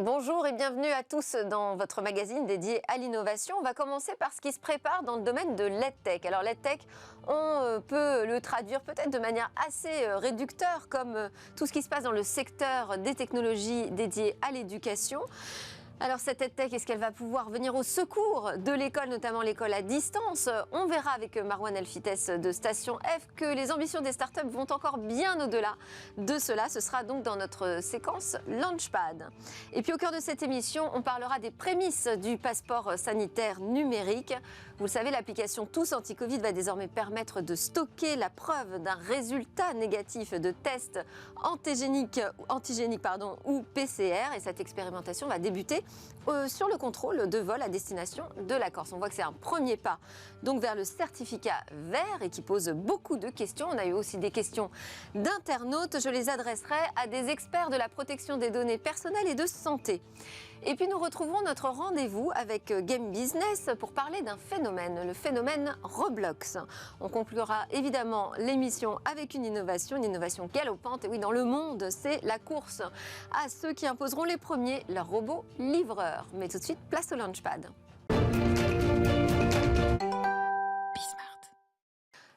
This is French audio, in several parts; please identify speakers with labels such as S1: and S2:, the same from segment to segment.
S1: Bonjour et bienvenue à tous dans votre magazine dédié à l'innovation. On va commencer par ce qui se prépare dans le domaine de l'EdTech. Alors l'EdTech, on peut le traduire peut-être de manière assez réducteur comme tout ce qui se passe dans le secteur des technologies dédiées à l'éducation. Alors cette EdTech, est-ce qu'elle va pouvoir venir au secours de l'école, notamment l'école à distance? On verra avec Marouane Elfites de Station F que les ambitions des startups vont encore bien au-delà de cela. Ce sera donc dans notre séquence Launchpad. Et puis au cœur de cette émission, on parlera des prémices du passeport sanitaire numérique. Vous le savez, l'application Tous Anti-Covid va désormais permettre de stocker la preuve d'un résultat négatif de test antigénique ou PCR. Et cette expérimentation va débuter sur le contrôle de vol à destination de la Corse. On voit que c'est un premier pas donc vers le certificat vert et qui pose beaucoup de questions. On a eu aussi des questions d'internautes. Je les adresserai à des experts de la protection des données personnelles et de santé. Et puis nous retrouverons notre rendez-vous avec Game Business pour parler d'un phénomène, le phénomène Roblox. On conclura évidemment l'émission avec une innovation galopante. Et oui, dans le monde, c'est la course à ceux qui imposeront les premiers leurs robots livreurs. Mais tout de suite, place au Launchpad.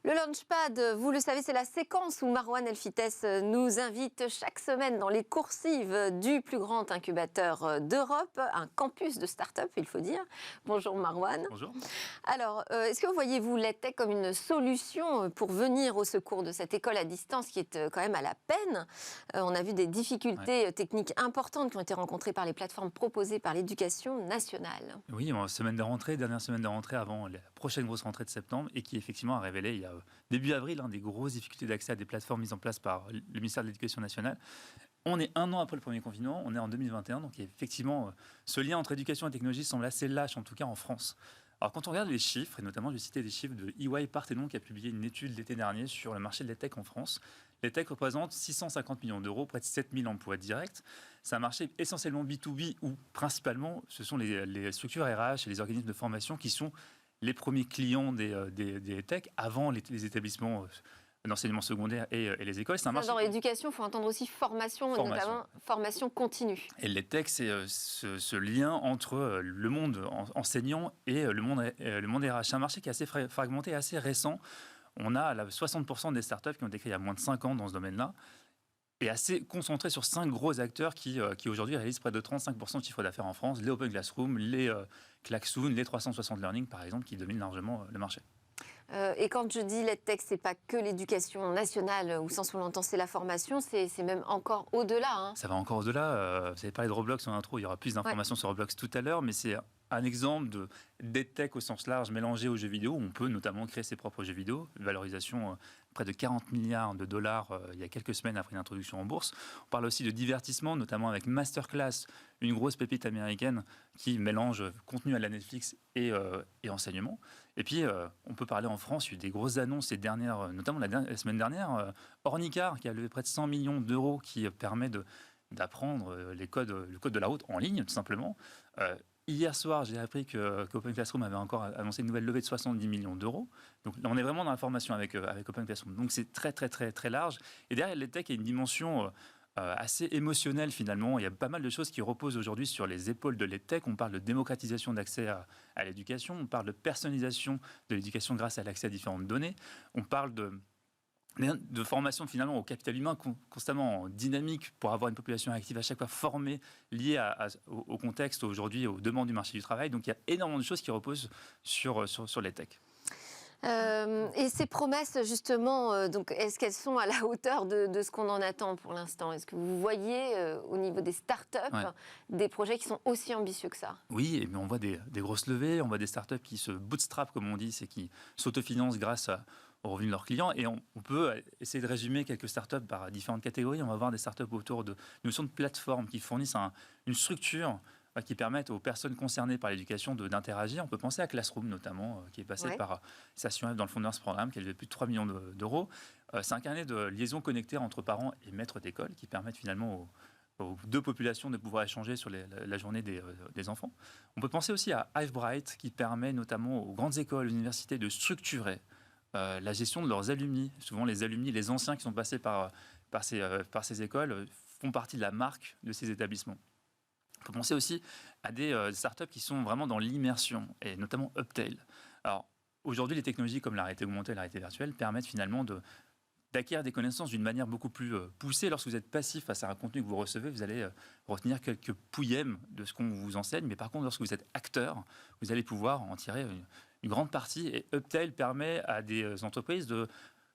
S1: Le Launchpad, vous le savez, c'est la séquence où Marouane Elfites nous invite chaque semaine dans les coursives du plus grand incubateur d'Europe, un campus de start-up, il faut dire. Bonjour Marouane.
S2: Bonjour.
S1: Alors, est-ce que voyez-vous l'EdTech comme une solution pour venir au secours de cette école à distance qui est quand même à la peine? On a vu des difficultés techniques importantes qui ont été rencontrées par les plateformes proposées par l'éducation nationale.
S2: Oui, dernière semaine de rentrée avant la prochaine grosse rentrée de septembre et qui effectivement a révélé il y a début avril des grosses difficultés d'accès à des plateformes mises en place par le ministère de l'Éducation nationale. On est un an après le premier confinement, on est en 2021, donc effectivement ce lien entre éducation et technologie semble assez lâche, en tout cas en France. Alors quand on regarde les chiffres, et notamment je vais citer des chiffres de EY Parthenon qui a publié une étude l'été dernier sur le marché de l'EdTech en France. L'EdTech représente 650 millions d'euros, près de 7000 emplois directs. C'est un marché essentiellement B2B où principalement ce sont les structures RH et les organismes de formation qui sont les premiers clients des EdTech avant les établissements d'enseignement secondaire et les écoles.
S1: C'est un marché... Dans l'éducation, il faut entendre aussi formation, notamment formation continue.
S2: Et l'EdTech, c'est ce lien entre le monde enseignant et le monde RH. C'est un marché qui est assez fragmenté, assez récent. On a 60% des startups qui ont été créées il y a moins de 5 ans dans ce domaine-là, et assez concentré sur 5 gros acteurs qui aujourd'hui réalisent près de 35% de chiffre d'affaires en France, les Open Classroom, les Klaxoon, les 360 Learning par exemple, qui dominent largement le marché.
S1: Et quand je dis l'EdTech, ce n'est pas que l'éducation nationale, au sens où l'on entend c'est la formation, c'est même encore au-delà.
S2: Ça va encore au-delà. Vous avez parlé de Roblox en intro, il y aura plus d'informations sur Roblox tout à l'heure, mais c'est un exemple d'EdTech au sens large mélangé aux jeux vidéo. On peut notamment créer ses propres jeux vidéo, valorisation près de 40 milliards de dollars il y a quelques semaines après une introduction en bourse. On parle aussi de divertissement, notamment avec Masterclass, une grosse pépite américaine qui mélange contenu à la Netflix et enseignement. Et puis, on peut parler en France, il y a eu des grosses annonces notamment la semaine dernière, Ornicar qui a levé près de 100 millions d'euros qui permet d'apprendre le code de la route en ligne, tout simplement. Hier soir, j'ai appris qu'Open Classroom avait encore annoncé une nouvelle levée de 70 millions d'euros. Donc là, on est vraiment dans la formation avec Open Classroom. Donc c'est très, très, très, très large. Et derrière l'EdTech, il y a une dimension assez émotionnelle finalement. Il y a pas mal de choses qui reposent aujourd'hui sur les épaules de l'EdTech. On parle de démocratisation d'accès à l'éducation. On parle de personnalisation de l'éducation grâce à l'accès à différentes données. On parle de formation finalement au capital humain constamment dynamique pour avoir une population active à chaque fois formée, liée au contexte aujourd'hui, aux demandes du marché du travail. Donc il y a énormément de choses qui reposent sur l'EdTech.
S1: Et ces promesses, justement, donc, est-ce qu'elles sont à la hauteur de ce qu'on en attend pour l'instant? Est-ce que vous voyez, au niveau des startups, des projets qui sont aussi ambitieux que ça?
S2: Oui, mais on voit des grosses levées, on voit des startups qui se bootstrap, comme on dit, c'est qui s'autofinancent grâce aux revenus de leurs clients. Et on peut essayer de résumer quelques startups par différentes catégories. On va voir des startups autour de notions de plateformes qui fournissent une structure qui permettent aux personnes concernées par l'éducation d'interagir. On peut penser à Classroom notamment, qui est passé par Station F dans le Founders Programme, qui a levé plus de 3 millions d'euros. C'est un carnet de liaison connectée entre parents et maîtres d'école qui permettent finalement aux deux populations de pouvoir échanger sur la journée des enfants. On peut penser aussi à Hivebright, qui permet notamment aux grandes écoles, aux universités de structurer la gestion de leurs alumni. Souvent, les alumni, les anciens qui sont passés par ces écoles, font partie de la marque de ces établissements. Il faut penser aussi à des startups qui sont vraiment dans l'immersion, et notamment Uptail. Alors, aujourd'hui, les technologies comme la réalité augmentée et la réalité virtuelle permettent finalement d'acquérir des connaissances d'une manière beaucoup plus poussée. Lorsque vous êtes passif face à un contenu que vous recevez, vous allez retenir quelques pouillèmes de ce qu'on vous enseigne. Mais par contre, lorsque vous êtes acteur, vous allez pouvoir en tirer une grande partie. Et Uptail permet à des entreprises de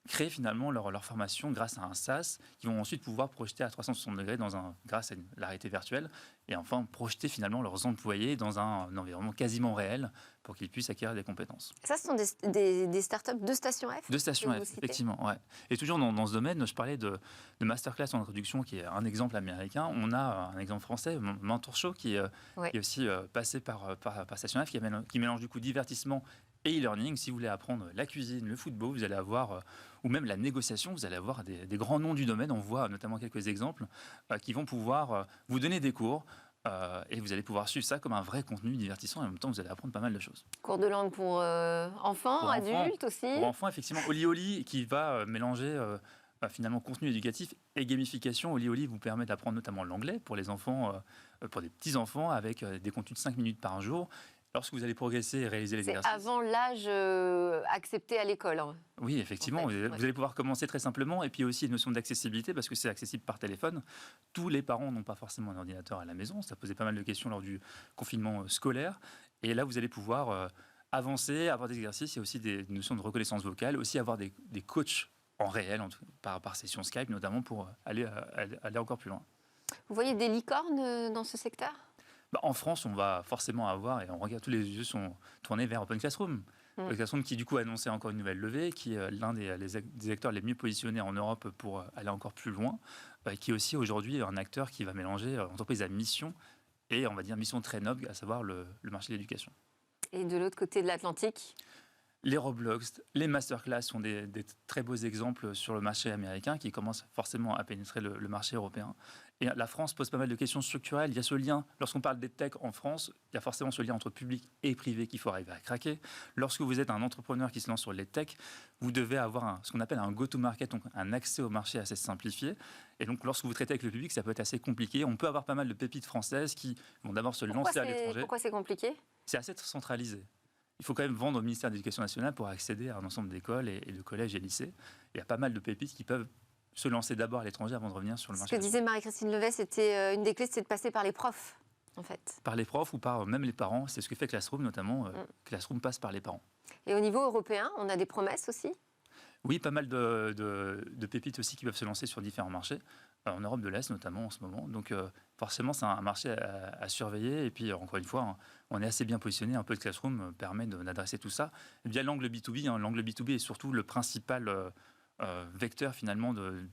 S2: créer finalement leur formation grâce à un SaaS qui vont ensuite pouvoir projeter à 360 degrés grâce à la réalité virtuelle et enfin projeter finalement leurs employés dans un environnement quasiment réel pour qu'ils puissent acquérir des compétences.
S1: Ça, ce sont des startups de Station F.
S2: De Station F, effectivement. Ouais. Et toujours dans ce domaine, je parlais de masterclass en introduction qui est un exemple américain. On a un exemple français, Mentor Show, qui est aussi passé par Station F, qui mélange du coup divertissement et e-learning. Si vous voulez apprendre la cuisine, le football, vous allez avoir, ou même la négociation, vous allez avoir des grands noms du domaine. On voit notamment quelques exemples qui vont pouvoir vous donner des cours et vous allez pouvoir suivre ça comme un vrai contenu divertissant et en même temps vous allez apprendre pas mal de choses.
S1: Cours de langue pour enfants, adultes aussi.
S2: Pour enfants, effectivement. Oli Oli qui va mélanger finalement contenu éducatif et gamification. Oli Oli vous permet d'apprendre notamment l'anglais pour les enfants, pour des petits-enfants avec des contenus de 5 minutes par jour. Lorsque vous allez progresser et réaliser les exercices.
S1: C'est avant l'âge accepté à l'école. Hein.
S2: Oui, effectivement. En fait, vous allez pouvoir commencer très simplement. Et puis aussi une notion d'accessibilité parce que c'est accessible par téléphone. Tous les parents n'ont pas forcément un ordinateur à la maison. Ça posait pas mal de questions lors du confinement scolaire. Et là, vous allez pouvoir avancer, avoir des exercices. Il y a aussi des notions de reconnaissance vocale. Aussi avoir des coachs en réel, par session Skype notamment, pour aller encore plus loin.
S1: Vous voyez des licornes dans ce secteur ?
S2: En France, on va forcément avoir, et on regarde, tous les yeux sont tournés vers Open Classroom. Open Classroom qui, du coup, a annoncé encore une nouvelle levée, qui est l'un des acteurs les mieux positionnés en Europe pour aller encore plus loin, qui est aussi aujourd'hui un acteur qui va mélanger entreprise à mission et, on va dire, mission très noble, à savoir le marché de l'éducation. Et
S1: de l'autre côté de l'Atlantique ?
S2: Les Roblox, les masterclass sont des très beaux exemples sur le marché américain qui commencent forcément à pénétrer le marché européen. Et la France pose pas mal de questions structurelles. Il y a ce lien, lorsqu'on parle d'EdTech en France, il y a forcément ce lien entre public et privé qu'il faut arriver à craquer. Lorsque vous êtes un entrepreneur qui se lance sur l'EdTech, vous devez avoir ce qu'on appelle un go-to-market, donc un accès au marché assez simplifié. Et donc, lorsque vous traitez avec le public, ça peut être assez compliqué. On peut avoir pas mal de pépites françaises qui vont d'abord se lancer à l'étranger.
S1: Pourquoi c'est compliqué ?
S2: C'est assez centralisé. Il faut quand même vendre au ministère de l'Éducation nationale pour accéder à un ensemble d'écoles et de collèges et lycées. Il y a pas mal de pépites qui peuvent se lancer d'abord à l'étranger avant de revenir sur le marché.
S1: Ce que disait Marie-Christine Levet, c'était une des clés, c'est de passer par les profs, en fait.
S2: Par les profs ou par même les parents. C'est ce que fait Classroom, notamment. Classroom passe par les parents.
S1: Et au niveau européen, on a des promesses aussi ?
S2: Oui, pas mal de pépites aussi qui peuvent se lancer sur différents marchés, en Europe de l'Est notamment en ce moment. Donc forcément, c'est un marché à surveiller. Et puis, encore une fois, on est assez bien positionné. Un peu de Classroom permet d'adresser tout ça. Et bien, l'angle B2B, l'angle B2B est surtout le principal vecteur finalement de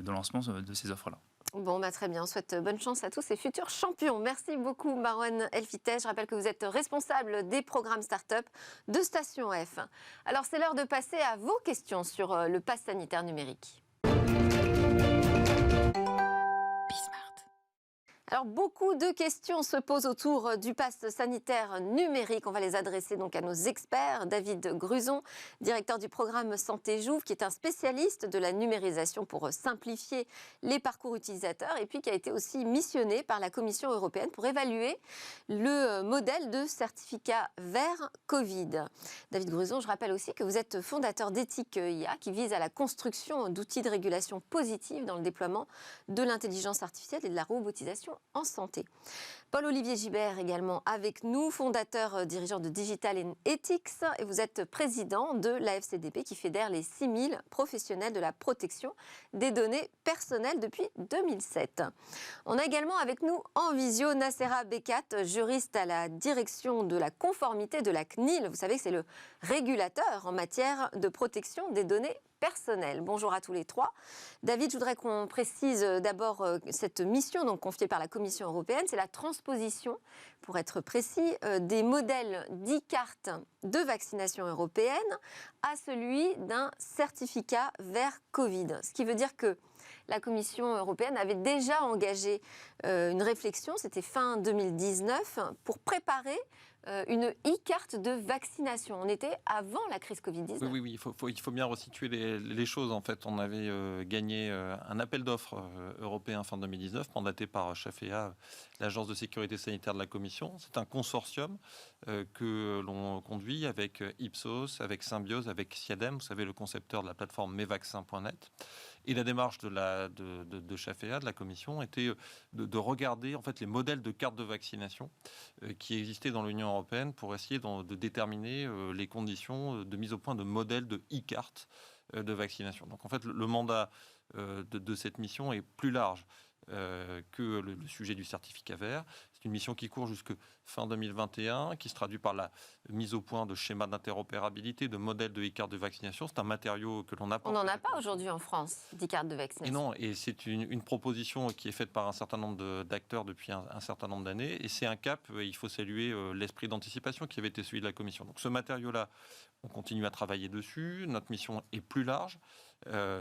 S2: lancement de ces offres-là.
S1: Bon, très bien. On souhaite bonne chance à tous ces futurs champions. Merci beaucoup, Marwan Elfiteh. Je rappelle que vous êtes responsable des programmes start-up de Station F. Alors, c'est l'heure de passer à vos questions sur le pass sanitaire numérique. Alors, beaucoup de questions se posent autour du pass sanitaire numérique. On va les adresser donc à nos experts. David Gruson, directeur du programme Santé Jouve, qui est un spécialiste de la numérisation pour simplifier les parcours utilisateurs et puis qui a été aussi missionné par la Commission européenne pour évaluer le modèle de certificat vert Covid. David Gruson, je rappelle aussi que vous êtes fondateur d'Ethique IA, qui vise à la construction d'outils de régulation positive dans le déploiement de l'intelligence artificielle et de la robotisation en santé. Paul-Olivier Gibert également avec nous, fondateur, dirigeant de Digital Ethics, et vous êtes président de l'AFCDP qui fédère les 6000 professionnels de la protection des données personnelles depuis 2007. On a également avec nous en visio Nacera Bekat, juriste à la direction de la conformité de la CNIL. Vous savez que c'est le régulateur en matière de protection des données personnelles. Bonjour à tous les trois. David, je voudrais qu'on précise d'abord cette mission donc confiée par la Commission européenne, c'est la transposition, pour être précis, des modèles d'e-carte de vaccination européenne à celui d'un certificat vert Covid. Ce qui veut dire que la Commission européenne avait déjà engagé une réflexion, c'était fin 2019, pour préparer une e-carte de vaccination. On était avant la crise Covid-19.
S3: Oui, il faut bien resituer les choses. En fait, on avait gagné un appel d'offres européen fin 2019, mandaté par Chafea, l'agence de sécurité sanitaire de la Commission. C'est un consortium que l'on conduit avec Ipsos, avec Symbiose, avec Ciadem, vous savez, le concepteur de la plateforme mesvaccins.net. Et la démarche de Chafea, de la Commission, était de regarder en fait les modèles de cartes de vaccination qui existaient dans l'Union européenne pour essayer de déterminer les conditions de mise au point de modèles de e-cartes de vaccination. Donc en fait, le mandat de cette mission est plus large que le sujet du certificat vert. C'est une mission qui court jusque fin 2021, qui se traduit par la mise au point de schémas d'interopérabilité, de modèles de e-carte de vaccination. C'est un matériau que l'on apporte.
S1: On n'en a pas aujourd'hui en France, d'e-carte de vaccination.
S3: Et non, et c'est une proposition qui est faite par un certain nombre d'acteurs depuis un certain nombre d'années. Et c'est un cap, il faut saluer l'esprit d'anticipation qui avait été celui de la Commission. Donc ce matériau-là, on continue à travailler dessus. Notre mission est plus large.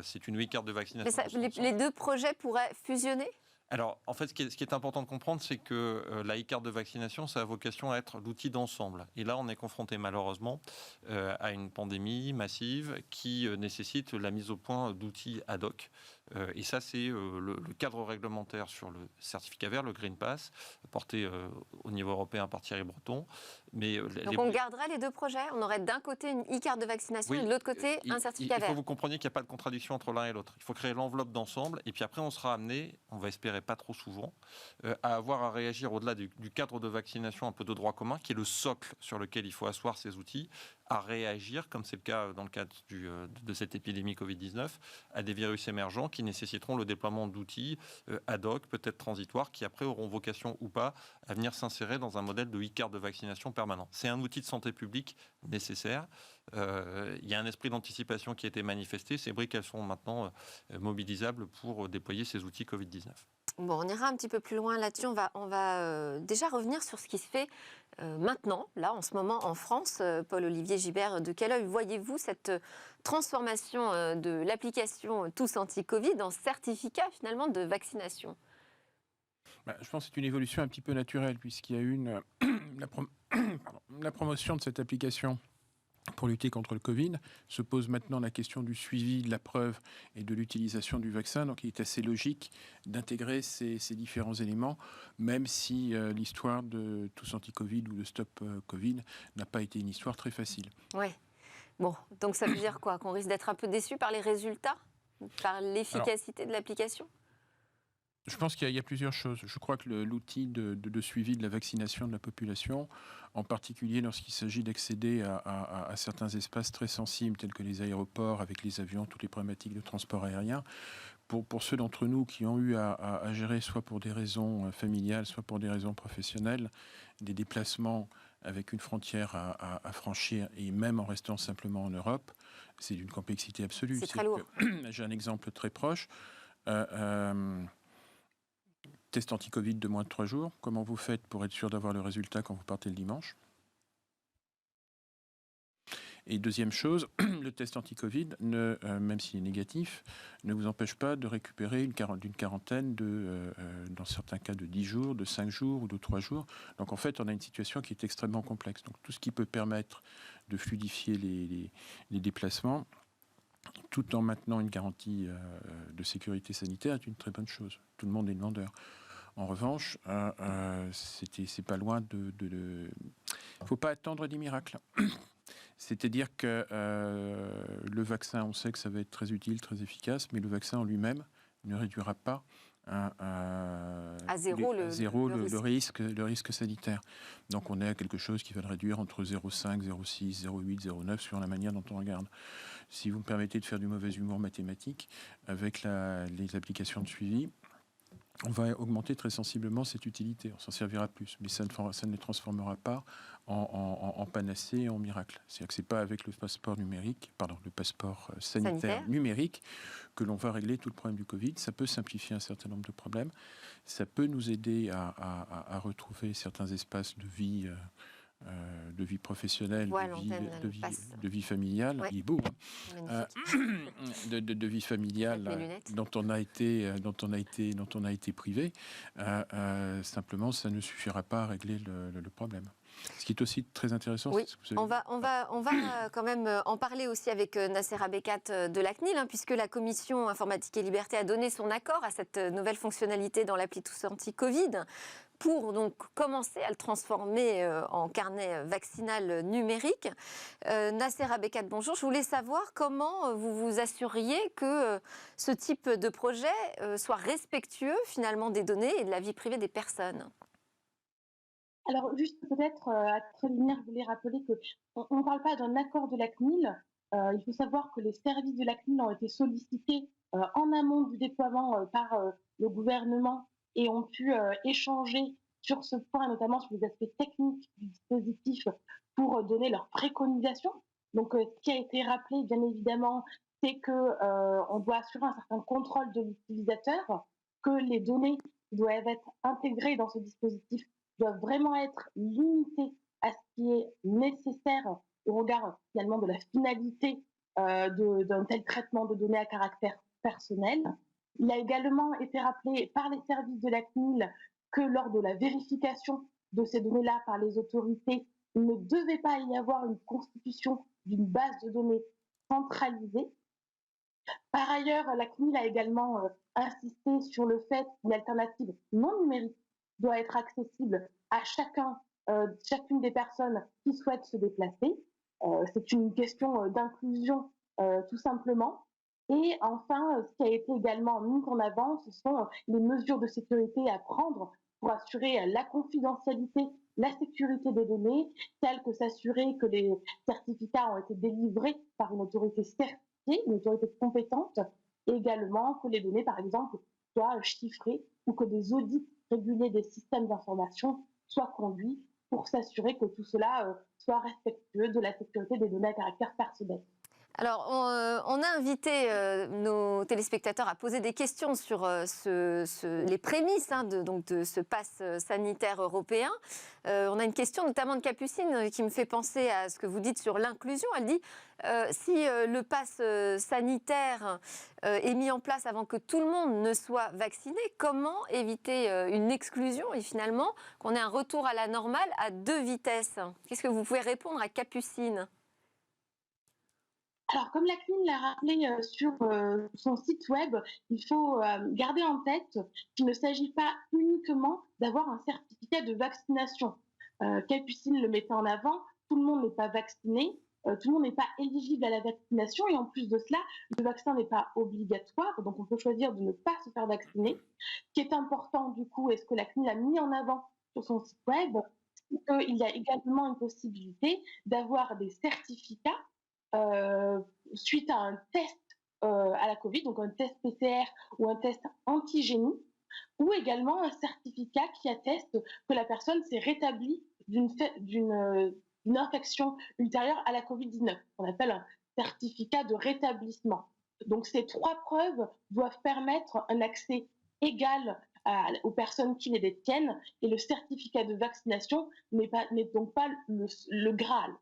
S3: C'est une e-carte de vaccination.
S1: Mais les deux projets pourraient fusionner ?
S3: Alors, en fait, ce qui est important de comprendre, c'est que la e-carte de vaccination, ça a vocation à être l'outil d'ensemble. Et là, on est confronté malheureusement à une pandémie massive qui nécessite la mise au point d'outils ad hoc. Et ça, c'est le cadre réglementaire sur le certificat vert, le Green Pass, porté au niveau européen par Thierry Breton. Mais
S1: donc on garderait les deux projets. On aurait d'un côté une e-carte de vaccination et de l'autre côté un certificat vert.
S3: Il faut que vous compreniez qu'il n'y a pas de contradiction entre l'un et l'autre. Il faut créer l'enveloppe d'ensemble et puis après on sera amené, on va espérer pas trop souvent, à avoir à réagir au-delà du cadre de vaccination un peu de droit commun, qui est le socle sur lequel il faut asseoir ces outils, à réagir, comme c'est le cas dans le cadre de cette épidémie Covid-19, à des virus émergents qui nécessiteront le déploiement d'outils ad hoc, peut-être transitoires, qui après auront vocation ou pas à venir s'insérer dans un modèle de e-carte de vaccination permanent. C'est un outil de santé publique nécessaire. Il y a un esprit d'anticipation qui a été manifesté. Ces briques, elles sont maintenant mobilisables pour déployer ces outils Covid-19.
S1: Bon, on ira un petit peu plus loin là-dessus. On va déjà revenir sur ce qui se fait maintenant, là, en ce moment, en France. Paul-Olivier Gibert, de quel œil voyez-vous cette transformation de l'application Tous Anti-Covid en certificat, finalement, de vaccination ?
S4: Je pense que c'est une évolution un petit peu naturelle, puisqu'il y a eu la promotion de cette application pour lutter contre le Covid. Se pose maintenant la question du suivi, de la preuve et de l'utilisation du vaccin. Donc il est assez logique d'intégrer ces différents éléments, même si l'histoire de Tous Anti-Covid ou de Stop Covid n'a pas été une histoire très facile.
S1: Oui. Bon, donc ça veut dire quoi ? Qu'on risque d'être un peu déçu par les résultats ? Par l'efficacité de l'application ?
S4: Je pense qu'il y a plusieurs choses. Je crois que l'outil de suivi de la vaccination de la population, en particulier lorsqu'il s'agit d'accéder à certains espaces très sensibles, tels que les aéroports, avec les avions, toutes les problématiques de transport aérien, pour ceux d'entre nous qui ont eu à gérer, soit pour des raisons familiales, soit pour des raisons professionnelles, des déplacements avec une frontière à franchir, et même en restant simplement en Europe, c'est d'une complexité absolue.
S1: C'est très lourd.
S4: J'ai un exemple très proche. Test anti-Covid de moins de 3 jours. Comment vous faites pour être sûr d'avoir le résultat quand vous partez le dimanche ? Et deuxième chose, le test anti-Covid, même s'il est négatif, ne vous empêche pas de récupérer d'une quarantaine, dans certains cas de 10 jours, de 5 jours ou de 3 jours. Donc en fait, on a une situation qui est extrêmement complexe. Donc tout ce qui peut permettre de fluidifier les déplacements, tout en maintenant une garantie de sécurité sanitaire, est une très bonne chose. Tout le monde est demandeur. En revanche, c'est pas loin de... Il ne faut pas attendre des miracles. C'est-à-dire que le vaccin, on sait que ça va être très utile, très efficace, mais le vaccin en lui-même ne réduira pas
S1: à zéro
S4: le risque sanitaire. Donc on est à quelque chose qui va le réduire entre 0,5, 0,6, 0,8, 0,9 sur la manière dont on regarde. Si vous me permettez de faire du mauvais humour mathématique, avec les applications de suivi, on va augmenter très sensiblement cette utilité. On s'en servira plus, mais ça ne les transformera pas en panacée et en miracle. C'est-à-dire que ce n'est pas avec le passeport sanitaire numérique que l'on va régler tout le problème du Covid. Ça peut simplifier un certain nombre de problèmes. Ça peut nous aider à retrouver certains espaces de vie professionnelle, de vie familiale, il est beau, de vie familiale dont on a été privé. Simplement, ça ne suffira pas à régler le problème. Ce qui est aussi très intéressant,
S1: Oui,
S4: c'est ce que vous avez
S1: on va quand même en parler aussi avec Nasser Abékat de la CNIL, puisque la Commission Informatique et Liberté a donné son accord à cette nouvelle fonctionnalité dans l'appli Tous Anti-Covid pour donc commencer à le transformer en carnet vaccinal numérique. Nasser Abékat, bonjour. Je voulais savoir comment vous vous assuriez que ce type de projet soit respectueux finalement des données et de la vie privée des personnes.
S5: Alors, juste peut-être, à titre liminaire, je voulais rappeler qu'on ne parle pas d'un accord de la CNIL. Il faut savoir que les services de la CNIL ont été sollicités en amont du déploiement par le gouvernement et ont pu échanger sur ce point, notamment sur les aspects techniques du dispositif pour donner leurs préconisations. Donc, ce qui a été rappelé, bien évidemment, c'est qu'on doit assurer un certain contrôle de l'utilisateur, que les données qui doivent être intégrées dans ce dispositif doivent vraiment être limitées à ce qui est nécessaire au regard finalement de la finalité d'un tel traitement de données à caractère personnel. Il a également été rappelé par les services de la CNIL que lors de la vérification de ces données-là par les autorités, il ne devait pas y avoir une constitution d'une base de données centralisée. Par ailleurs, la CNIL a également insisté sur le fait qu'une alternative non numérique doit être accessible à chacune des personnes qui souhaitent se déplacer. C'est une question d'inclusion, tout simplement. Et enfin, ce qui a été également mis en avant, ce sont les mesures de sécurité à prendre pour assurer la confidentialité, la sécurité des données, telles que s'assurer que les certificats ont été délivrés par une autorité certifiée, une autorité compétente, et également que les données, par exemple, soient chiffrées ou que des audits réguliers des systèmes d'information soient conduits pour s'assurer que tout cela soit respectueux de la sécurité des données à caractère personnel.
S1: Alors, on a invité nos téléspectateurs à poser des questions sur les prémices de ce pass sanitaire européen. On a une question notamment de Capucine qui me fait penser à ce que vous dites sur l'inclusion. Elle dit si le pass sanitaire est mis en place avant que tout le monde ne soit vacciné, comment éviter une exclusion et finalement qu'on ait un retour à la normale à 2 vitesses? Qu'est-ce que vous pouvez répondre à Capucine?
S5: Alors, comme la CNIL l'a rappelé sur son site web, il faut garder en tête qu'il ne s'agit pas uniquement d'avoir un certificat de vaccination. Capucine le mettait en avant, tout le monde n'est pas vacciné, tout le monde n'est pas éligible à la vaccination et en plus de cela, le vaccin n'est pas obligatoire, donc on peut choisir de ne pas se faire vacciner. Ce qui est important du coup, et ce que la CNIL a mis en avant sur son site web, c'est qu'il y a également une possibilité d'avoir des certificats suite à un test à la Covid, donc un test PCR ou un test antigénie, ou également un certificat qui atteste que la personne s'est rétablie d'une infection ultérieure à la Covid-19. On appelle un certificat de rétablissement. Donc ces 3 preuves doivent permettre un accès égal aux personnes qui les détiennent et le certificat de vaccination n'est donc pas le Graal.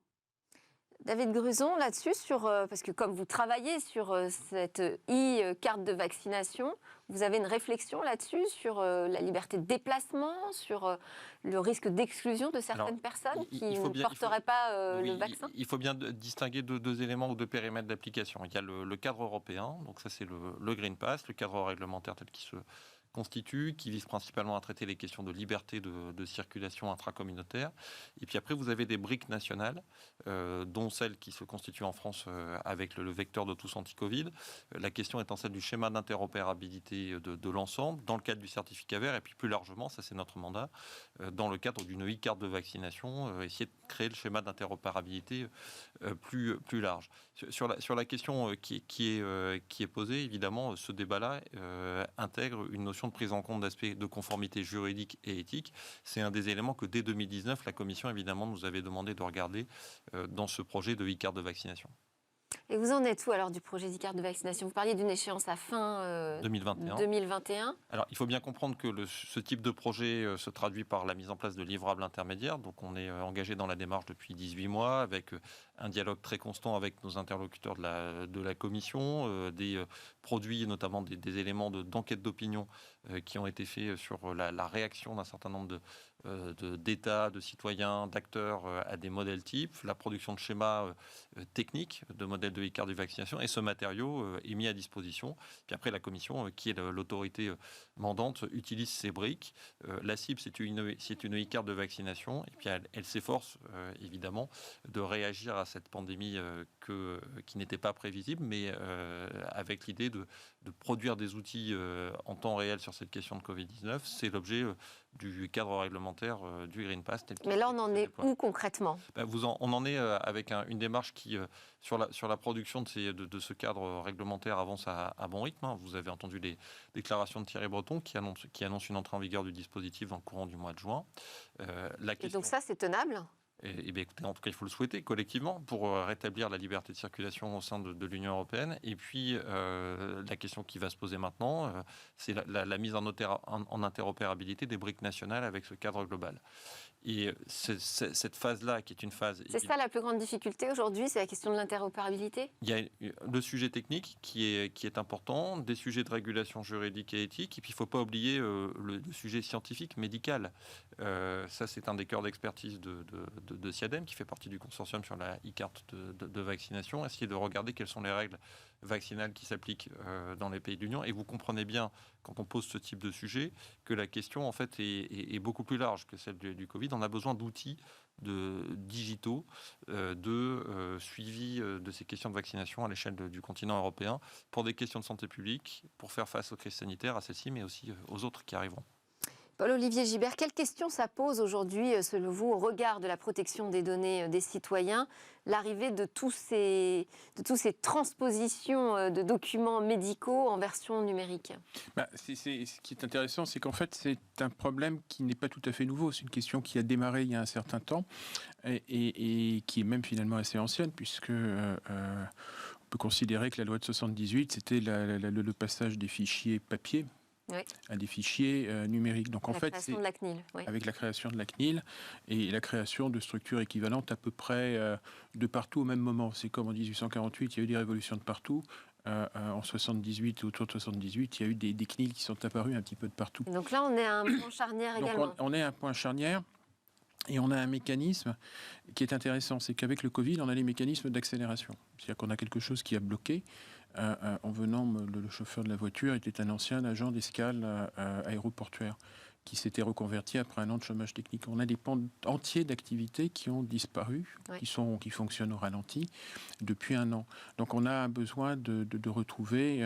S1: David Gruson, là-dessus, parce que comme vous travaillez sur cette e-carte de vaccination, vous avez une réflexion là-dessus sur la liberté de déplacement, sur le risque d'exclusion de certaines personnes qui ne porteraient pas le vaccin?
S3: Il faut bien distinguer deux éléments ou 2 périmètres d'application. Il y a le cadre européen, donc ça c'est le Green Pass, le cadre réglementaire tel qu'il se constitue, qui vise principalement à traiter les questions de liberté de circulation intracommunautaire. Et puis après, vous avez des briques nationales, dont celle qui se constitue en France avec le vecteur de Tous Anti-Covid. La question étant celle du schéma d'interopérabilité de l'ensemble, dans le cadre du certificat vert, et puis plus largement, ça c'est notre mandat, dans le cadre d'une e-carte de vaccination, essayer de créer le schéma d'interopérabilité plus large. Sur la question qui est posée, évidemment, ce débat-là intègre une notion de prise en compte d'aspects de conformité juridique et éthique. C'est un des éléments que dès 2019, la Commission, évidemment, nous avait demandé de regarder dans ce projet de e-carte de vaccination.
S1: Et vous en êtes où alors du projet d'e-carte de vaccination? Vous parliez d'une échéance à fin 2021.
S3: Alors, il faut bien comprendre que ce type de projet se traduit par la mise en place de livrables intermédiaires. Donc, on est engagé dans la démarche depuis 18 mois avec un dialogue très constant avec nos interlocuteurs de la Commission, des produit notamment des éléments d'enquête d'opinion qui ont été faits sur la réaction d'un certain nombre d'États, de citoyens, d'acteurs à des modèles types, la production de schémas techniques, de modèles de e-card-de-vaccination, et ce matériau est mis à disposition. Puis après, la Commission, qui est l'autorité mandante, utilise ces briques. La cible, c'est une e-card de vaccination, et puis elle s'efforce évidemment de réagir à cette pandémie qui n'était pas prévisible, mais avec l'idée de produire des outils en temps réel sur cette question de Covid-19. C'est l'objet du cadre réglementaire du Green Pass.
S1: Mais là, on en est où concrètement ?
S3: On en est avec une démarche qui, sur la production de ce cadre réglementaire, avance à bon rythme. Vous avez entendu les déclarations de Thierry Breton qui annonce une entrée en vigueur du dispositif dans le courant du mois de juin.
S1: Et donc ça, c'est tenable ?
S3: Et bien, écoutez, en tout cas, il faut le souhaiter collectivement pour rétablir la liberté de circulation au sein de l'Union européenne. Et puis, la question qui va se poser maintenant, c'est la mise en interopérabilité des briques nationales avec ce cadre global. Et cette phase-là, qui est une phase...
S1: C'est ça la plus grande difficulté aujourd'hui, c'est la question de l'interopérabilité ?
S3: Il y a le sujet technique qui est important, des sujets de régulation juridique et éthique, et puis il ne faut pas oublier le sujet scientifique, médical. Ça, c'est un des cœurs d'expertise de SIADEM, qui fait partie du consortium sur la e-carte de vaccination. Essayer de regarder quelles sont les règles vaccinales qui s'appliquent dans les pays de l'Union. Et vous comprenez bien, quand on pose ce type de sujet, que la question, en fait, est beaucoup plus large que celle du Covid. On a besoin d'outils digitaux de suivi de ces questions de vaccination à l'échelle du continent européen pour des questions de santé publique, pour faire face aux crises sanitaires, à celles-ci, mais aussi aux autres qui arriveront.
S1: Paul-Olivier Gibert, quelles questions ça pose aujourd'hui, selon vous, au regard de la protection des données des citoyens, l'arrivée de toutes ces transpositions de documents médicaux en version numérique ?
S4: Ce qui est intéressant, c'est qu'en fait, c'est un problème qui n'est pas tout à fait nouveau. C'est une question qui a démarré il y a un certain temps et qui est même finalement assez ancienne, puisque on peut considérer que la loi de 78, c'était le passage des fichiers papier à des fichiers numériques. Donc en fait, c'est
S1: de la CNIL,
S4: avec la création de la CNIL et la création de structures équivalentes à peu près de partout au même moment. C'est comme en 1848, il y a eu des révolutions de partout. En 78, autour de 78, il y a eu des CNIL qui sont apparus un petit peu de partout.
S1: Et donc là, on est à un point charnière également.
S4: On est à un point charnière. Et on a un mécanisme qui est intéressant, c'est qu'avec le Covid, on a les mécanismes d'accélération. C'est-à-dire qu'on a quelque chose qui a bloqué. En venant, le chauffeur de la voiture était un ancien agent d'escale aéroportuaire qui s'était reconverti après un an de chômage technique. On a des pans entiers d'activités qui ont disparu, qui fonctionnent au ralenti depuis un an. Donc on a besoin de retrouver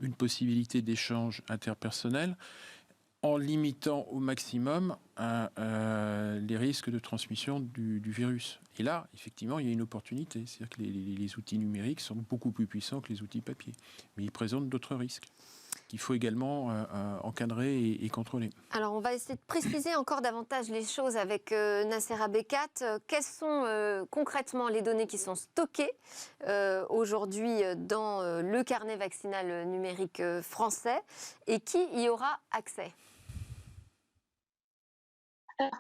S4: une possibilité d'échange interpersonnel en limitant au maximum les risques de transmission du virus. Et là, effectivement, il y a une opportunité. C'est-à-dire que les outils numériques sont beaucoup plus puissants que les outils papier. Mais ils présentent d'autres risques qu'il faut également encadrer et contrôler.
S1: Alors, on va essayer de préciser encore davantage les choses avec Nassera Bekat. Quelles sont concrètement les données qui sont stockées aujourd'hui dans le carnet vaccinal numérique français et qui y aura accès ?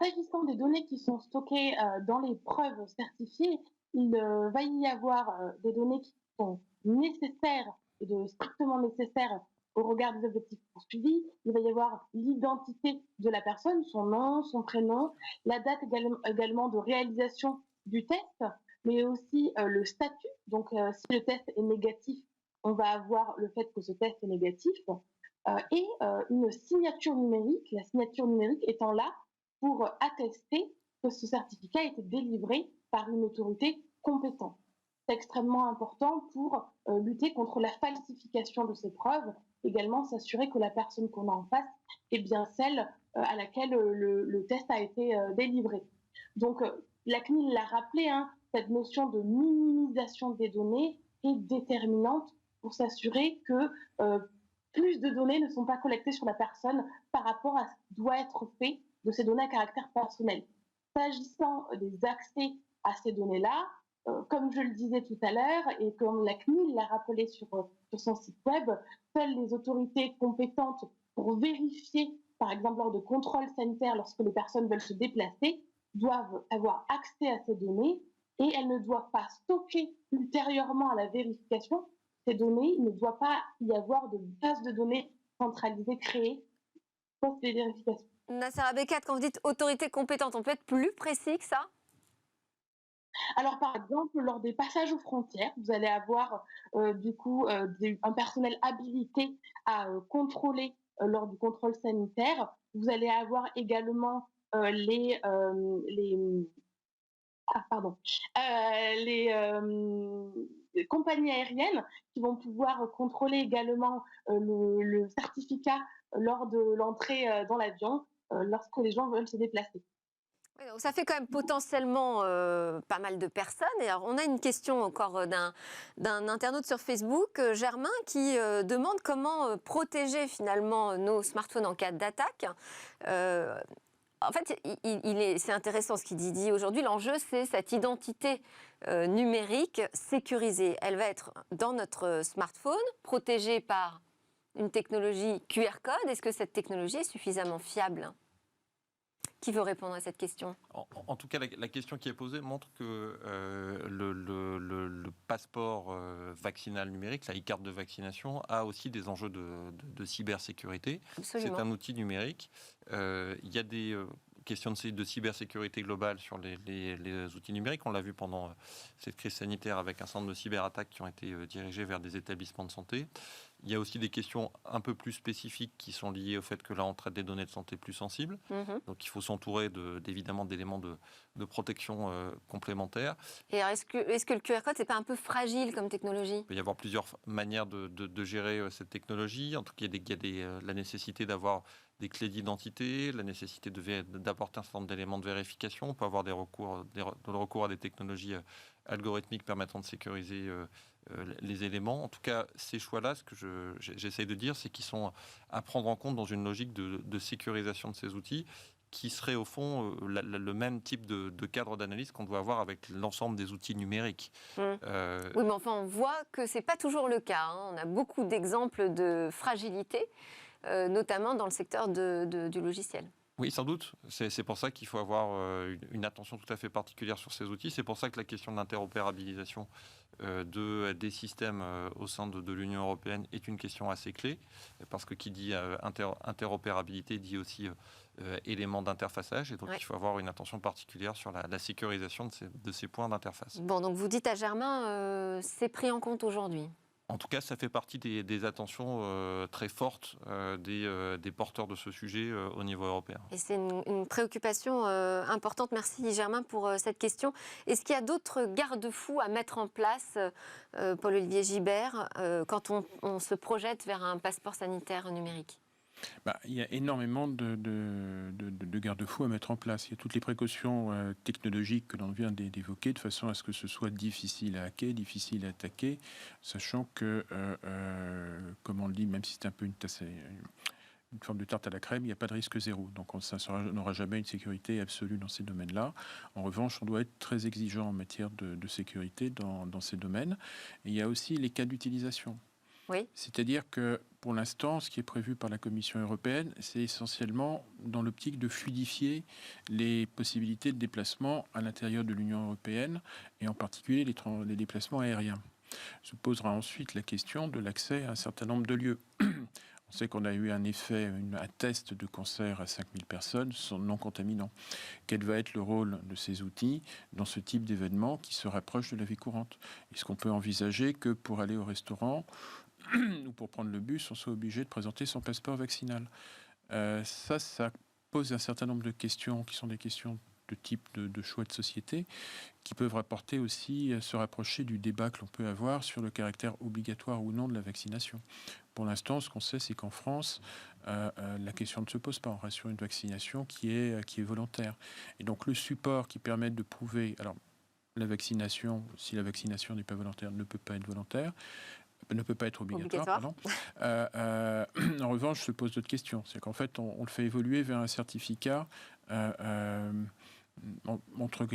S5: S'agissant des données qui sont stockées dans les preuves certifiées, il va y avoir des données qui sont nécessaires et strictement nécessaires au regard des objectifs poursuivis. Il va y avoir l'identité de la personne, son nom, son prénom, la date également de réalisation du test, mais aussi le statut. Donc, si le test est négatif, on va avoir le fait que ce test est négatif et une signature numérique, la signature numérique étant là pour attester que ce certificat a été délivré par une autorité compétente. C'est extrêmement important pour lutter contre la falsification de ces preuves, également s'assurer que la personne qu'on a en face est bien celle à laquelle le test a été délivré. Donc, la CNIL l'a rappelé, cette notion de minimisation des données est déterminante pour s'assurer que plus de données ne sont pas collectées sur la personne par rapport à ce qui doit être fait de ces données à caractère personnel. S'agissant des accès à ces données-là, comme je le disais tout à l'heure et comme la CNIL l'a rappelé sur son site web, seules les autorités compétentes pour vérifier, par exemple lors de contrôles sanitaires, lorsque les personnes veulent se déplacer, doivent avoir accès à ces données et elles ne doivent pas stocker ultérieurement à la vérification ces données, il ne doit pas y avoir de base de données centralisée créée pour ces vérifications.
S1: Nasser Abékat, quand vous dites autorité compétente, on peut être plus précis que ça?
S5: Alors, par exemple, lors des passages aux frontières, vous allez avoir un personnel habilité à contrôler lors du contrôle sanitaire. Vous allez avoir également les compagnies aériennes qui vont pouvoir contrôler également le certificat lors de l'entrée dans l'avion lorsque les gens veulent se déplacer.
S1: Oui, donc ça fait quand même potentiellement pas mal de personnes. Et alors, on a une question encore d'un internaute sur Facebook, Germain, qui demande comment protéger finalement nos smartphones en cas d'attaque. En fait, c'est intéressant ce qu'il dit aujourd'hui. L'enjeu, c'est cette identité numérique sécurisée. Elle va être dans notre smartphone, protégée par une technologie QR code. Est-ce que cette technologie est suffisamment fiable ? Qui veut répondre à cette question ?
S3: En tout cas, la question qui est posée montre que le passeport vaccinal numérique, la e-carte de vaccination, a aussi des enjeux de cybersécurité.
S1: Absolument.
S3: C'est un outil numérique. Il y a des questions de cybersécurité globale sur les outils numériques. On l'a vu pendant cette crise sanitaire avec un certain nombre de cyberattaques qui ont été dirigées vers des établissements de santé. Il y a aussi des questions un peu plus spécifiques qui sont liées au fait que là, on traite des données de santé plus sensibles. Donc, il faut s'entourer évidemment d'éléments de protection complémentaires.
S1: Et alors, est-ce que le QR code, c'est pas un peu fragile comme technologie ?
S3: Il peut y avoir plusieurs manières de gérer cette technologie. En tout cas, il y a la nécessité d'avoir des clés d'identité, la nécessité d'apporter un certain nombre d'éléments de vérification. On peut avoir des recours à des technologies algorithmiques permettant de sécuriser les éléments. En tout cas, ces choix-là, ce que j'essaye de dire, c'est qu'ils sont à prendre en compte dans une logique de sécurisation de ces outils qui serait au fond le même type de cadre d'analyse qu'on doit avoir avec l'ensemble des outils numériques.
S1: Oui, mais enfin, on voit que ce n'est pas toujours le cas. On a beaucoup d'exemples de fragilité, notamment dans le secteur du logiciel.
S3: Oui, sans doute. C'est pour ça qu'il faut avoir une attention tout à fait particulière sur ces outils. C'est pour ça que la question de l'interopérabilisation des systèmes au sein de l'Union européenne est une question assez clé, parce que qui dit interopérabilité dit aussi éléments d'interfaçage, et donc il faut avoir une attention particulière sur la sécurisation de ces points d'interface.
S1: Bon, donc vous dites à Germain, c'est pris en compte aujourd'hui ?
S3: En tout cas, ça fait partie des attentions très fortes des porteurs de ce sujet au niveau européen.
S1: Et c'est une préoccupation importante. Merci Germain pour cette question. Est-ce qu'il y a d'autres garde-fous à mettre en place, Paul-Olivier Gibert, quand on se projette vers un passeport sanitaire numérique ?
S4: Il y a énormément de garde-fous à mettre en place. Il y a toutes les précautions technologiques que l'on vient d'évoquer, de façon à ce que ce soit difficile à hacker, difficile à attaquer, sachant que, comme on le dit, même si c'est un peu une forme de tarte à la crème, il n'y a pas de risque zéro. Donc on n'aura jamais une sécurité absolue dans ces domaines-là. En revanche, on doit être très exigeant en matière de sécurité dans ces domaines. Et il y a aussi les cas d'utilisation.
S1: Oui.
S4: C'est-à-dire que, pour l'instant, ce qui est prévu par la Commission européenne, c'est essentiellement dans l'optique de fluidifier les possibilités de déplacement à l'intérieur de l'Union européenne, et en particulier les déplacements aériens. Se posera ensuite la question de l'accès à un certain nombre de lieux. On sait qu'on a eu un test de cancer à 5000 personnes non contaminants. Quel va être le rôle de ces outils dans ce type d'événement qui se rapproche de la vie courante ? Est-ce qu'on peut envisager que pour aller au restaurant ou pour prendre le bus, on soit obligé de présenter son passeport vaccinal. Ça pose un certain nombre de questions qui sont des questions de type de choix de société, qui peuvent rapporter aussi se rapprocher du débat que l'on peut avoir sur le caractère obligatoire ou non de la vaccination. Pour l'instant, ce qu'on sait, c'est qu'en France, la question ne se pose pas. On reste sur une vaccination qui est volontaire. Et donc le support qui permet de prouver... Alors, la vaccination, si la vaccination n'est pas volontaire, ne peut pas être volontaire. Ne peut pas être obligatoire. En revanche, se pose d'autres questions. C'est qu'en fait, on le fait évoluer vers un certificat entre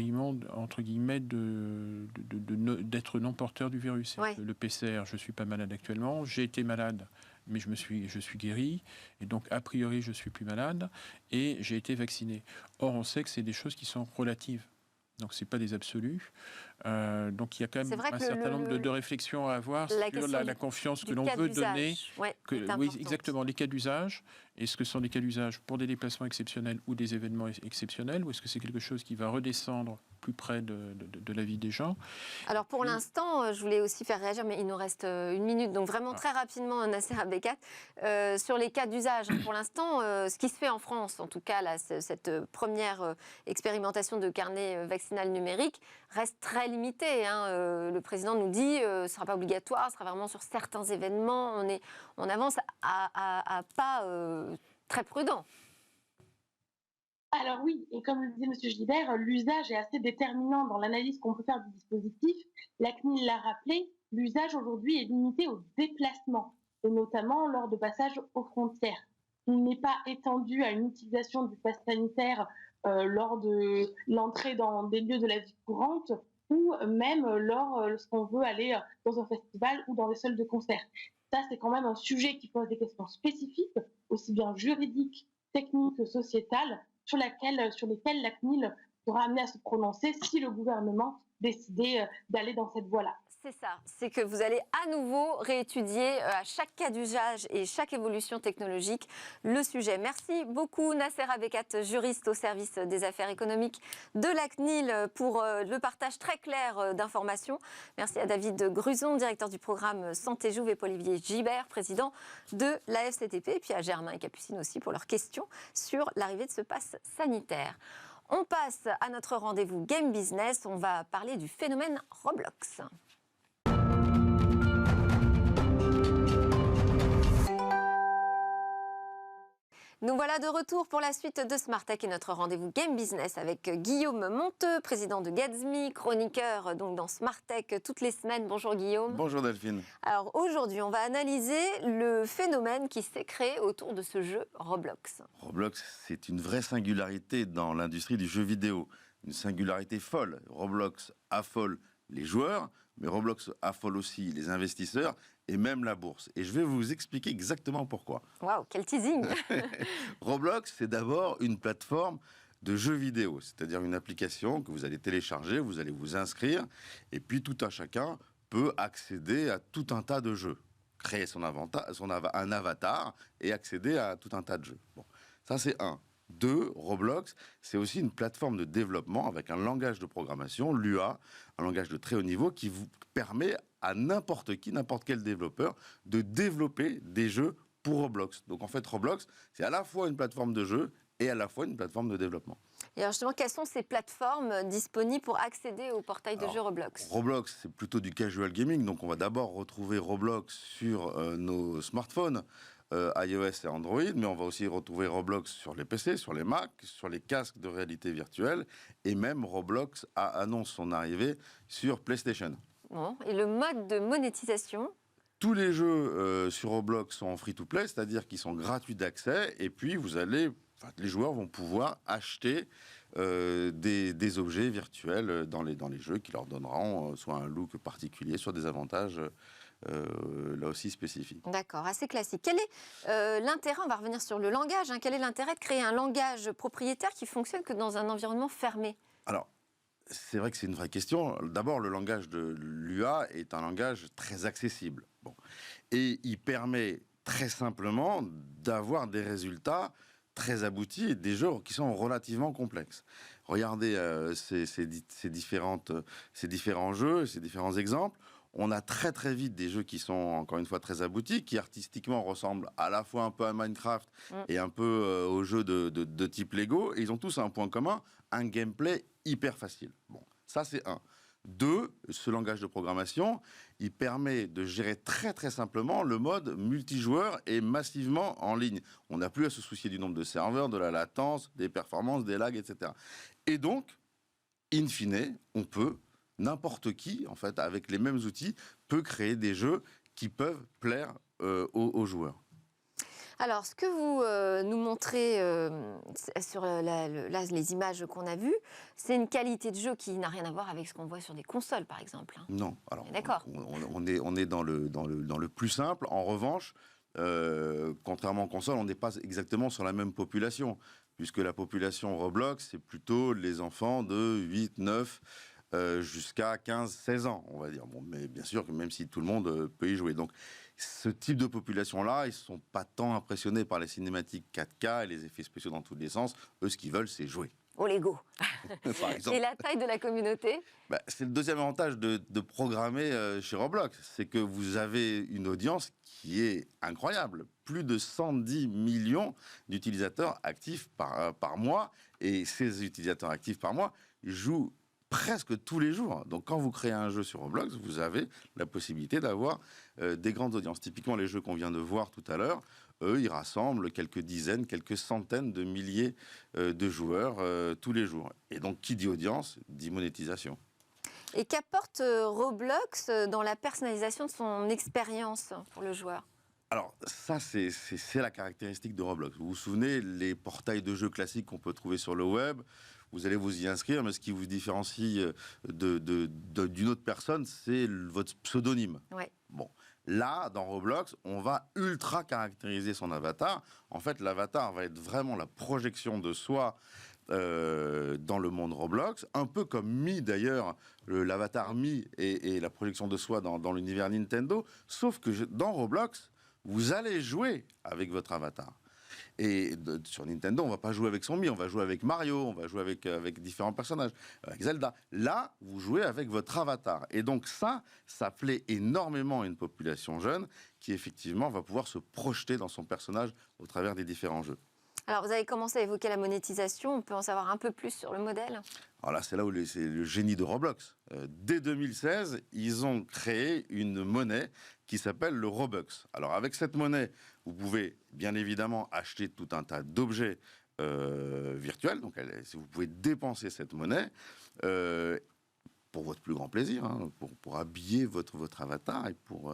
S4: guillemets d'être non porteur du virus.
S1: Ouais.
S4: Le PCR, je ne suis pas malade actuellement. J'ai été malade, mais je suis guéri. Et donc, a priori, je ne suis plus malade. Et j'ai été vacciné. Or, on sait que c'est des choses qui sont relatives. Donc, ce n'est pas des absolus. Donc, il y a quand même
S1: C'est vrai
S4: un
S1: que
S4: certain nombre de réflexions à avoir
S1: la
S4: sur
S1: question
S4: la confiance que
S1: du
S4: l'on
S1: cas
S4: veut
S1: d'usage,
S4: donner.
S1: ouais, est
S4: Oui,
S1: importante.
S4: exactement, les cas d'usage. Est-ce que ce sont des cas d'usage pour des déplacements exceptionnels ou des événements exceptionnels, ou est-ce que c'est quelque chose qui va redescendre plus près de la vie des gens?
S1: Alors pour l'instant, je voulais aussi faire réagir, mais il nous reste 1 minute, donc vraiment très rapidement, Nasser Abdekat, sur les cas d'usage. Pour l'instant, ce qui se fait en France, en tout cas, là, cette première expérimentation de carnet vaccinal numérique reste très limité. Le président nous dit ce ne sera pas obligatoire, ce sera vraiment sur certains événements. On avance à pas très prudent.
S5: Alors oui, et comme le disait M. Gilbert, l'usage est assez déterminant dans l'analyse qu'on peut faire du dispositif. La CNIL l'a rappelé, l'usage aujourd'hui est limité aux déplacements, et notamment lors de passages aux frontières. Il n'est pas étendu à une utilisation du pass sanitaire lors de l'entrée dans des lieux de la vie courante ou même lorsqu'on veut aller dans un festival ou dans les salles de concert. Ça, c'est quand même un sujet qui pose des questions spécifiques, aussi bien juridiques, techniques que sociétales, sur lesquelles la CNIL sera amenée à se prononcer si le gouvernement décidait d'aller dans cette voie-là.
S1: C'est ça, c'est que vous allez à nouveau réétudier à chaque cas d'usage et chaque évolution technologique le sujet. Merci beaucoup Nasser Abdekat, juriste au service des affaires économiques de la CNIL, pour le partage très clair d'informations. Merci à David Gruson, directeur du programme Santé Jouve, et Paul-Olivier Gibert, président de la FCTP, et puis à Germain et Capucine aussi pour leurs questions sur l'arrivée de ce pass sanitaire. On passe à notre rendez-vous Game Business, on va parler du phénomène Roblox. Nous voilà de retour pour la suite de Smart Tech et notre rendez-vous Game Business avec Guillaume Monteux, président de Gatsby, chroniqueur donc dans Smart Tech toutes les semaines. Bonjour Guillaume.
S6: Bonjour Delphine.
S1: Alors aujourd'hui, on va analyser le phénomène qui s'est créé autour de ce jeu Roblox.
S6: Roblox, c'est une vraie singularité dans l'industrie du jeu vidéo. Une singularité folle. Roblox affole les joueurs, mais Roblox affole aussi les investisseurs et même la bourse. Et je vais vous expliquer exactement pourquoi.
S1: Waouh, quel teasing.
S6: Roblox, c'est d'abord une plateforme de jeux vidéo, c'est-à-dire une application que vous allez télécharger, vous allez vous inscrire, et puis tout un chacun peut accéder à tout un tas de jeux, créer un avatar et accéder à tout un tas de jeux. Bon, ça c'est un. 2, Roblox, c'est aussi une plateforme de développement avec un langage de programmation, l'UA, un langage de très haut niveau qui vous permet à n'importe qui, n'importe quel développeur, de développer des jeux pour Roblox. Donc en fait, Roblox, c'est à la fois une plateforme de jeu et à la fois une plateforme de développement.
S1: Et alors justement, quelles sont ces plateformes disponibles pour accéder au portail de jeux Roblox ?
S6: Roblox, c'est plutôt du casual gaming, donc on va d'abord retrouver Roblox sur nos smartphones, iOS et Android, mais on va aussi retrouver Roblox sur les PC, sur les Mac, sur les casques de réalité virtuelle, et même Roblox annonce son arrivée sur PlayStation.
S1: Bon. Et le mode de monétisation ?
S6: Tous les jeux sur Roblox sont en free-to-play, c'est-à-dire qu'ils sont gratuits d'accès, et puis les joueurs vont pouvoir acheter des objets virtuels dans les jeux qui leur donneront soit un look particulier, soit des avantages là aussi spécifiques.
S1: D'accord, assez classique. Quel est l'intérêt, on va revenir sur le langage, quel est l'intérêt de créer un langage propriétaire qui fonctionne que dans un environnement fermé ?
S6: Alors, c'est vrai que c'est une vraie question. D'abord, le langage de l'UA est un langage très accessible. Bon. Et il permet très simplement d'avoir des résultats très aboutis et des jeux qui sont relativement complexes. Regardez ces différents jeux, ces différents exemples. On a très très vite des jeux qui sont encore une fois très aboutis, qui artistiquement ressemblent à la fois un peu à Minecraft et un peu aux jeux de type Lego. Et ils ont tous un point commun, un gameplay hyper facile. Bon, ça c'est un. 2, ce langage de programmation, il permet de gérer très très simplement le mode multijoueur et massivement en ligne. On n'a plus à se soucier du nombre de serveurs, de la latence, des performances, des lags, etc. Et donc, in fine, n'importe qui, en fait, avec les mêmes outils, peut créer des jeux qui peuvent plaire aux joueurs.
S1: Alors, ce que vous nous montrez sur les images qu'on a vues, c'est une qualité de jeu qui n'a rien à voir avec ce qu'on voit sur des consoles, par exemple.
S6: Non. Alors,
S1: d'accord.
S6: On est dans le plus simple. En revanche, contrairement aux consoles, on n'est pas exactement sur la même population. puisque la population Roblox, c'est plutôt les enfants de 8, 9 jusqu'à 15, 16 ans, on va dire. Bon, mais bien sûr que même si tout le monde peut y jouer. Donc, ce type de population-là, ils ne sont pas tant impressionnés par les cinématiques 4K et les effets spéciaux dans tous les sens. Eux, ce qu'ils veulent, c'est jouer.
S1: Au Lego.
S6: Par exemple.
S1: Et la taille de la communauté?
S6: C'est le deuxième avantage de programmer chez Roblox. C'est que vous avez une audience qui est incroyable. Plus de 110 millions d'utilisateurs actifs par mois. Et ces utilisateurs actifs par mois jouent presque tous les jours. Donc quand vous créez un jeu sur Roblox, vous avez la possibilité d'avoir des grandes audiences. Typiquement, les jeux qu'on vient de voir tout à l'heure, eux, ils rassemblent quelques dizaines, quelques centaines de milliers de joueurs tous les jours. Et donc, qui dit audience, dit monétisation.
S1: Et qu'apporte Roblox dans la personnalisation de son expérience pour le joueur?
S6: Alors, ça, c'est la caractéristique de Roblox. Vous vous souvenez, les portails de jeux classiques qu'on peut trouver sur le web, vous allez vous y inscrire, mais ce qui vous différencie d'une autre personne, c'est votre pseudonyme.
S1: Ouais.
S6: Bon. Là, dans Roblox, on va ultra caractériser son avatar. En fait, l'avatar va être vraiment la projection de soi dans le monde Roblox, un peu comme Mi d'ailleurs, l'avatar Mi et la projection de soi dans l'univers Nintendo, sauf que dans Roblox, vous allez jouer avec votre avatar. Et sur Nintendo, on ne va pas jouer avec son Mi, on va jouer avec Mario, on va jouer avec différents personnages, avec Zelda. Là, vous jouez avec votre avatar. Et donc ça plaît énormément à une population jeune qui, effectivement, va pouvoir se projeter dans son personnage au travers des différents jeux.
S1: Alors, vous avez commencé à évoquer la monétisation. On peut en savoir un peu plus sur le modèle?
S6: Alors là, c'est là où c'est le génie de Roblox. Dès 2016, ils ont créé une monnaie qui s'appelle le Robux. Alors avec cette monnaie, vous pouvez bien évidemment acheter tout un tas d'objets virtuels. Donc vous pouvez dépenser cette monnaie pour votre plus grand plaisir, hein, pour habiller votre avatar et pour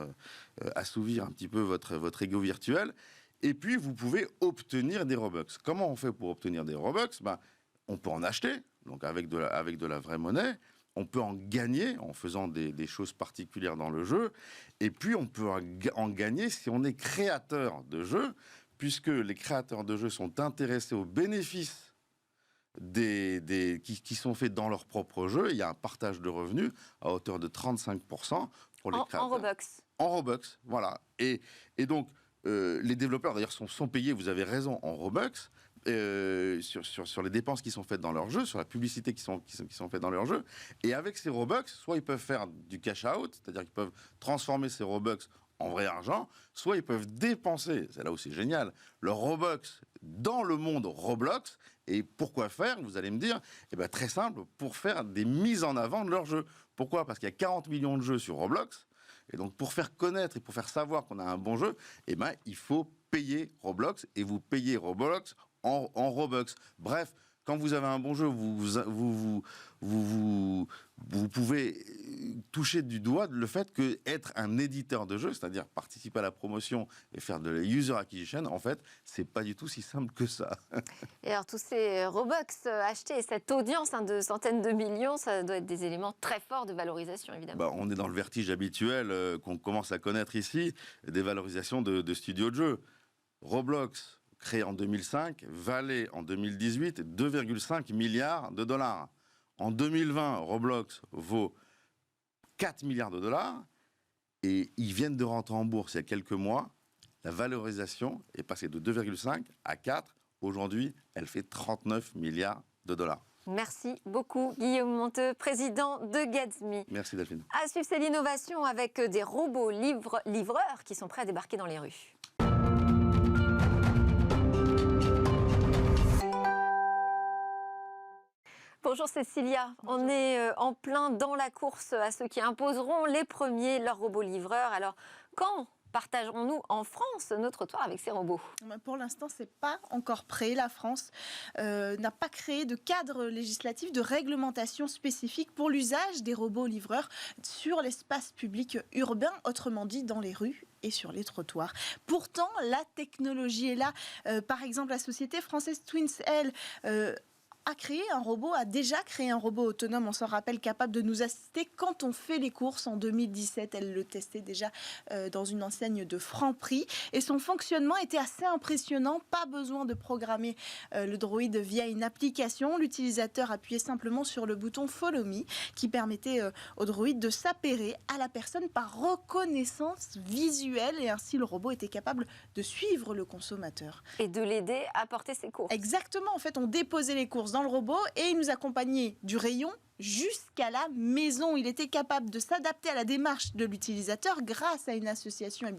S6: assouvir un petit peu votre ego virtuel. Et puis vous pouvez obtenir des Robux. Comment on fait pour obtenir des Robux? On peut en acheter, donc avec de la vraie monnaie. On peut en gagner en faisant des choses particulières dans le jeu. Et puis, on peut en gagner si on est créateur de jeux, puisque les créateurs de jeux sont intéressés aux bénéfices qui sont faits dans leur propre jeu. Il y a un partage de revenus à hauteur de 35% pour les créateurs.
S1: En Robux.
S6: En Robux, voilà. Et donc, les développeurs, d'ailleurs, sont payés, vous avez raison, en Robux, sur les dépenses qui sont faites dans leur jeu, sur la publicité qui sont faites dans leur jeu. Et avec ces Robux, soit ils peuvent faire du cash-out, c'est-à-dire qu'ils peuvent transformer ces Robux en vrai argent, soit ils peuvent dépenser, c'est là où c'est génial, leurs Robux dans le monde Roblox. Et pourquoi faire? Vous allez me dire, très simple, pour faire des mises en avant de leur jeu. Pourquoi? Parce qu'il y a 40 millions de jeux sur Roblox. Et donc, pour faire connaître et pour faire savoir qu'on a un bon jeu, il faut payer Roblox. Et vous payez Roblox en Robux. Bref, quand vous avez un bon jeu, vous pouvez toucher du doigt le fait qu'être un éditeur de jeu, c'est-à-dire participer à la promotion et faire de la user acquisition, en fait, c'est pas du tout si simple que ça.
S1: Et alors, tous ces Robux achetés, cette audience de centaines de millions, ça doit être des éléments très forts de valorisation, évidemment.
S6: On est dans le vertige habituel qu'on commence à connaître ici, des valorisations de studios de jeu. Roblox, créé en 2005, valait en 2018 2,5 milliards de dollars. En 2020, Roblox vaut 4 milliards de dollars et ils viennent de rentrer en bourse il y a quelques mois. La valorisation est passée de 2,5 à 4. Aujourd'hui, elle fait 39 milliards de dollars.
S1: Merci beaucoup, Guillaume Monteux, président de Gatsby.
S6: Merci, Delphine.
S1: À suivre, c'est l'innovation avec des robots livreurs qui sont prêts à débarquer dans les rues. Bonjour Cécilia, on est en plein dans la course à ceux qui imposeront les premiers leurs robots livreurs. Alors, quand partagerons-nous en France nos trottoirs avec ces robots?
S7: Pour l'instant, ce n'est pas encore prêt. La France n'a pas créé de cadre législatif de réglementation spécifique pour l'usage des robots livreurs sur l'espace public urbain, autrement dit dans les rues et sur les trottoirs. Pourtant, la technologie est là. Par exemple, la société française Twins, elle, a déjà créé un robot autonome, on s'en rappelle, capable de nous assister quand on fait les courses. En 2017, elle le testait déjà dans une enseigne de Franprix. Et son fonctionnement était assez impressionnant. Pas besoin de programmer le droïde via une application. L'utilisateur appuyait simplement sur le bouton Follow Me qui permettait au droïde de s'appairer à la personne par reconnaissance visuelle. Et ainsi, le robot était capable de suivre le consommateur.
S1: Et de l'aider à porter ses courses.
S7: Exactement. En fait, on déposait les courses dans le robot et il nous accompagnait du rayon jusqu'à la maison. Il était capable de s'adapter à la démarche de l'utilisateur grâce à une association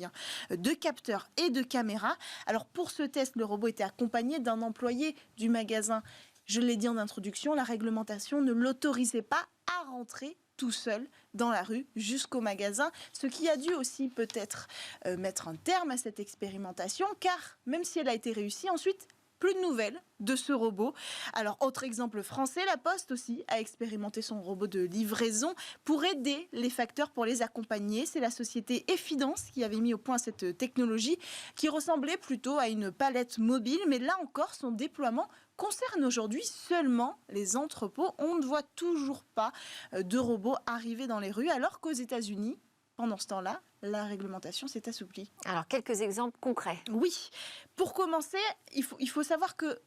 S7: de capteurs et de caméras. Alors pour ce test, le robot était accompagné d'un employé du magasin. Je l'ai dit en introduction, la réglementation ne l'autorisait pas à rentrer tout seul dans la rue jusqu'au magasin, ce qui a dû aussi peut-être mettre un terme à cette expérimentation, car même si elle a été réussie, ensuite, plus de nouvelles de ce robot. Alors, autre exemple français, La Poste aussi a expérimenté son robot de livraison pour aider les facteurs, pour les accompagner. C'est la société Effidence qui avait mis au point cette technologie qui ressemblait plutôt à une palette mobile, mais là encore, son déploiement concerne aujourd'hui seulement les entrepôts. On ne voit toujours pas de robots arriver dans les rues, alors qu'aux États-Unis, pendant ce temps-là, la réglementation s'est assouplie.
S1: Alors, quelques exemples concrets.
S7: Oui. Pour commencer, il faut savoir que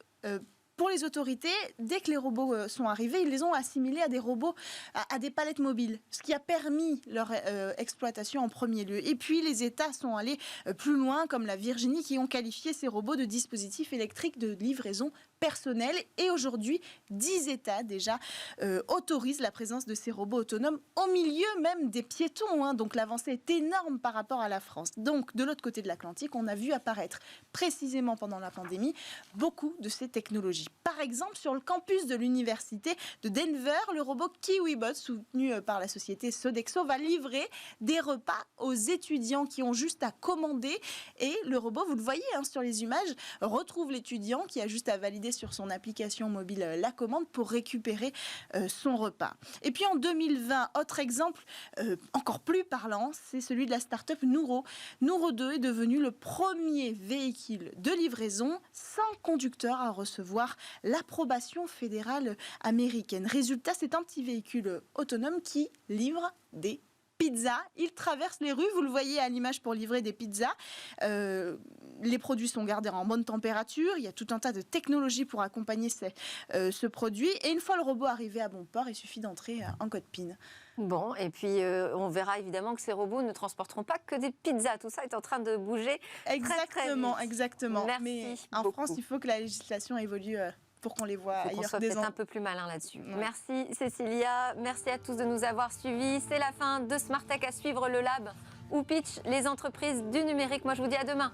S7: pour les autorités, dès que les robots sont arrivés, ils les ont assimilés à des robots, à des palettes mobiles, ce qui a permis leur exploitation en premier lieu. Et puis, les États sont allés plus loin, comme la Virginie, qui ont qualifié ces robots de dispositifs électriques de livraison personnelle. Et aujourd'hui, 10 États déjà autorisent la présence de ces robots autonomes au milieu même des piétons. Donc l'avancée est énorme par rapport à la France. Donc de l'autre côté de l'Atlantique, on a vu apparaître précisément pendant la pandémie beaucoup de ces technologies. Par exemple, sur le campus de l'université de Denver, le robot KiwiBot, soutenu par la société Sodexo, va livrer des repas aux étudiants qui ont juste à commander. Et le robot, vous le voyez sur les images, retrouve l'étudiant qui a juste à valider sur son application mobile la commande pour récupérer son repas. Et puis en 2020, autre exemple encore plus parlant, c'est celui de la start-up Nuro. Nuro 2 est devenu le premier véhicule de livraison sans conducteur à recevoir l'approbation fédérale américaine. Résultat, c'est un petit véhicule autonome qui livre des pizzas. Il traverse les rues, vous le voyez à l'image pour livrer des pizzas. Les produits sont gardés en bonne température. Il y a tout un tas de technologies pour accompagner ce produit. Et une fois le robot arrivé à bon port, il suffit d'entrer un code PIN.
S1: Bon, et puis on verra évidemment que ces robots ne transporteront pas que des pizzas. Tout ça est en train de bouger
S7: Exactement,
S1: très vite.
S7: exactement.
S1: Merci
S7: Mais en
S1: beaucoup.
S7: France, il faut que la législation évolue pour qu'on les voit
S1: Faut qu'on
S7: ailleurs.
S1: soit peut-être un peu plus malin là-dessus.
S7: Ouais.
S1: Merci Cécilia, merci à tous de nous avoir suivis. C'est la fin de Smart Tech, à suivre le Lab ou Pitch, les entreprises du numérique. Moi je vous dis à demain.